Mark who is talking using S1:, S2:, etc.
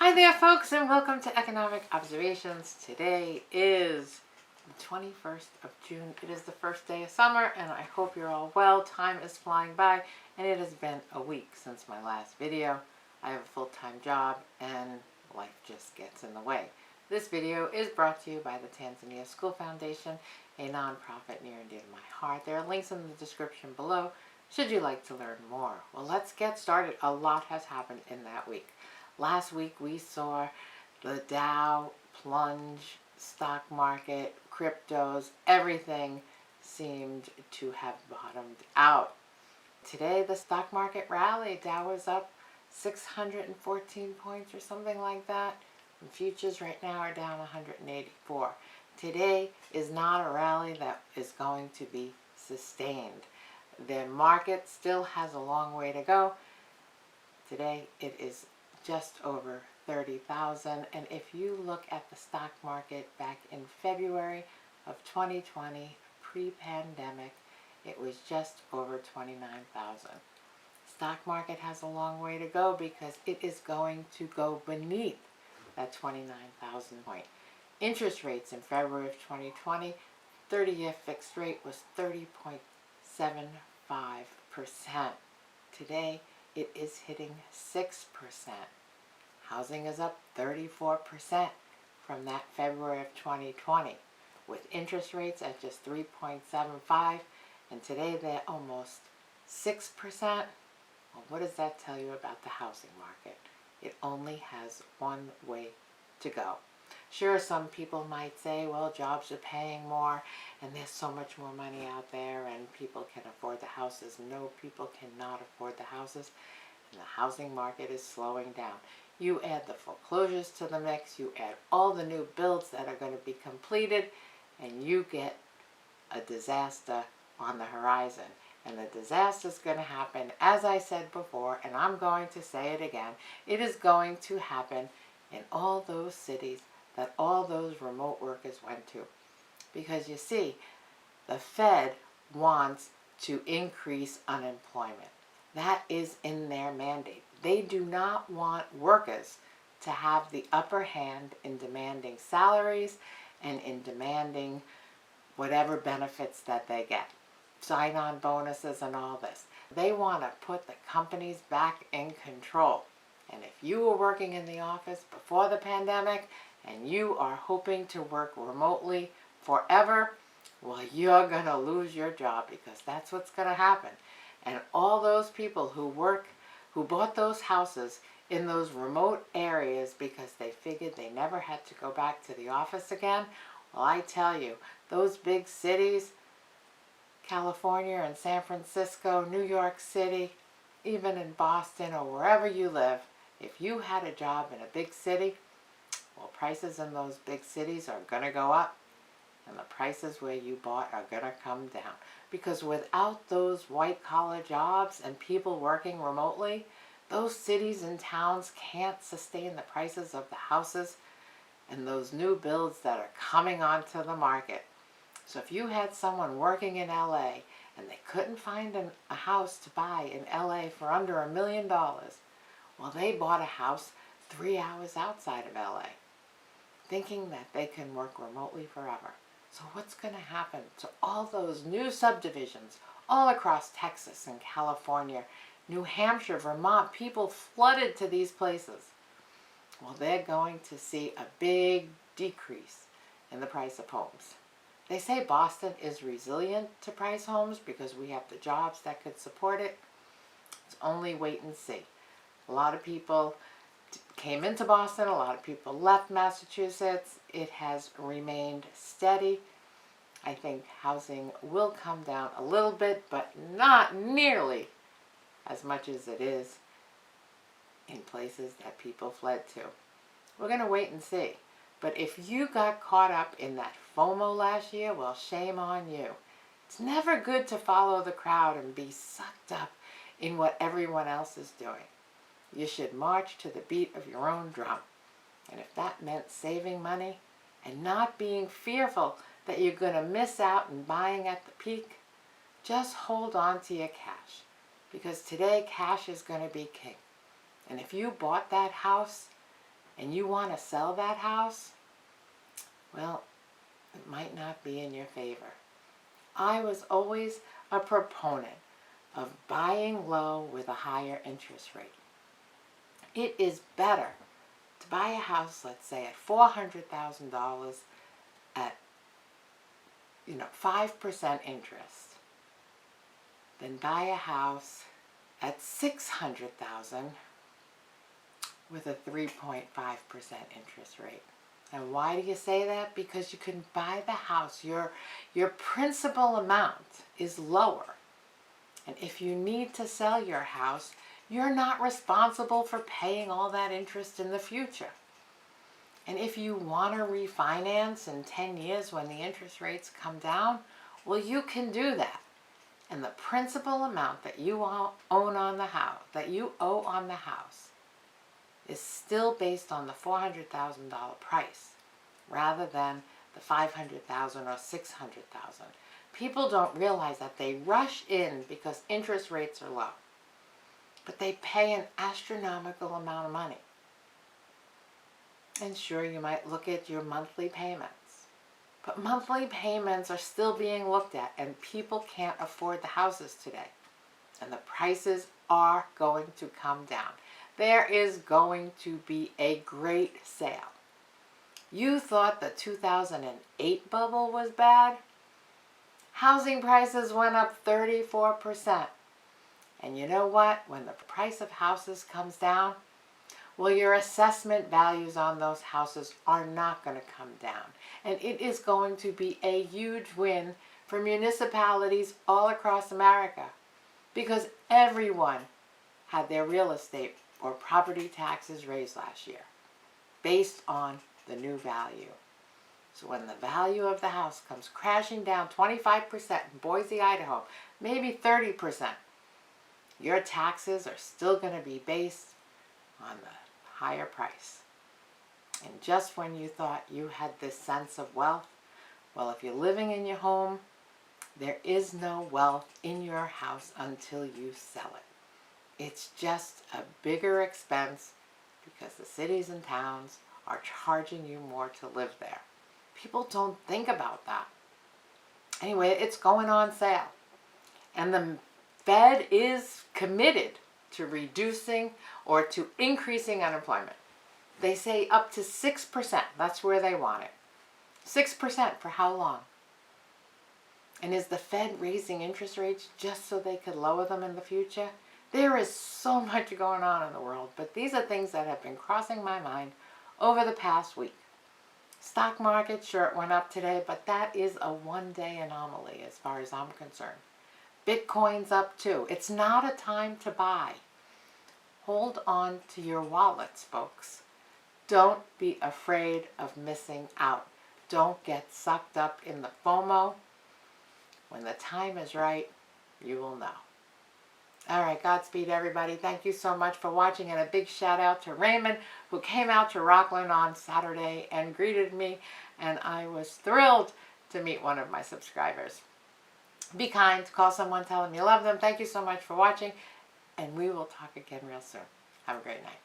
S1: Hi there, folks, and welcome to Economic Observations. Today is the 21st of June. It is the first day of summer, and I hope you're all well. Time is flying by, and it has been a week since my last video. I have a full-time job, and life just gets in the way. This video is brought to you by the Tanzania School Foundation, a nonprofit near and dear to my heart. There are links in the description below should you like to learn more. Well, let's get started. A lot has happened in that week. Last week we saw the Dow plunge, stock market, cryptos, everything seemed to have bottomed out. Today the stock market rallied. Dow was up 614 points or something like that. And futures right now are down 184. Today is not a rally that is going to be sustained. The market still has a long way to go. Today it is just over 30,000, and if you look at the stock market back in February of 2020, pre-pandemic, it was just over 29,000. Stock market has a long way to go because it is going to go beneath that 29,000 point. Interest rates in February of 2020, 30-year fixed rate was 30.75%. Today, it is hitting 6%. Housing is up 34% from that February of 2020, with interest rates at just 3.75, and today they're almost 6%. Well, what does that tell you about the housing market? It only has one way to go. Sure, some people might say, well, jobs are paying more, and there's so much more money out there, and people can afford the houses. No, people cannot afford the houses, and the housing market is slowing down. You add the foreclosures to the mix, you add all the new builds that are going to be completed, and you get a disaster on the horizon. And the disaster is going to happen, as I said before, and I'm going to say it again, it is going to happen in all those cities that all those remote workers went to. Because you see, the Fed wants to increase unemployment. That is in their mandate. They do not want workers to have the upper hand in demanding salaries and in demanding whatever benefits that they get. Sign-on bonuses and all this. They want to put the companies back in control. And if you were working in the office before the pandemic and you are hoping to work remotely forever, well, you're going to lose your job, because that's what's going to happen. And all those people who bought those houses in those remote areas because they figured they never had to go back to the office again, well, I tell you, those big cities, California and San Francisco, New York City, even in Boston or wherever you live, if you had a job in a big city, well, prices in those big cities are going to go up, and the prices where you bought are going to come down. Because without those white-collar jobs and people working remotely, those cities and towns can't sustain the prices of the houses and those new builds that are coming onto the market. So if you had someone working in LA and they couldn't find a house to buy in LA for under $1 million, well, they bought a house 3 hours outside of LA, thinking that they can work remotely forever. So what's going to happen to all those new subdivisions all across Texas and California, New Hampshire, Vermont? People flooded to these places. Well, they're going to see a big decrease in the price of homes. They say Boston is resilient to price homes because we have the jobs that could support it. It's only wait and see. A lot of people came into Boston, a lot of people left Massachusetts. It has remained steady. I think housing will come down a little bit, but not nearly as much as it is in places that people fled to. We're going to wait and see. But if you got caught up in that FOMO last year, well, shame on you. It's never good to follow the crowd and be sucked up in what everyone else is doing. You should march to the beat of your own drum. And if that meant saving money and not being fearful that you're going to miss out in buying at the peak, just hold on to your cash. Because today cash is going to be king. And if you bought that house and you want to sell that house, well, it might not be in your favor. I was always a proponent of buying low with a higher interest rate. It is better to buy a house, let's say, at $400,000 at 5% interest than buy a house at $600,000 with a 3.5% interest rate. And why do you say that? Because you can buy the house. Your principal amount is lower. And if you need to sell your house, you're not responsible for paying all that interest in the future. And if you want to refinance in 10 years when the interest rates come down, well, you can do that. And the principal amount that you own on the house, that you owe on the house, is still based on the $400,000 price rather than the $500,000 or $600,000. People don't realize that they rush in because interest rates are low, but they pay an astronomical amount of money. And sure, you might look at your monthly payments, but monthly payments are still being looked at, and people can't afford the houses today. And the prices are going to come down. There is going to be a great sale. You thought the 2008 bubble was bad? Housing prices went up 34%. And you know what? When the price of houses comes down, well, your assessment values on those houses are not going to come down. And it is going to be a huge win for municipalities all across America, because everyone had their real estate or property taxes raised last year based on the new value. So when the value of the house comes crashing down 25% in Boise, Idaho, maybe 30%, your taxes are still going to be based on the higher price. And just when you thought you had this sense of wealth, well, if you're living in your home, there is no wealth in your house until you sell it. It's just a bigger expense because the cities and towns are charging you more to live there. People don't think about that. Anyway, it's going on sale. And the Fed is committed to reducing or to increasing unemployment. They say up to 6%. That's where they want it. 6% for how long? And is the Fed raising interest rates just so they could lower them in the future? There is so much going on in the world, but these are things that have been crossing my mind over the past week. Stock market, sure, it went up today, but that is a one-day anomaly as far as I'm concerned. Bitcoin's up too. It's not a time to buy. Hold on to your wallets, folks. Don't be afraid of missing out. Don't get sucked up in the FOMO. When the time is right, you will know. All right, Godspeed, everybody. Thank you so much for watching, and a big shout out to Raymond, who came out to Rockland on Saturday and greeted me, and I was thrilled to meet one of my subscribers. Be kind, call someone, tell them you love them. Thank you so much for watching, and we will talk again real soon. Have a great night.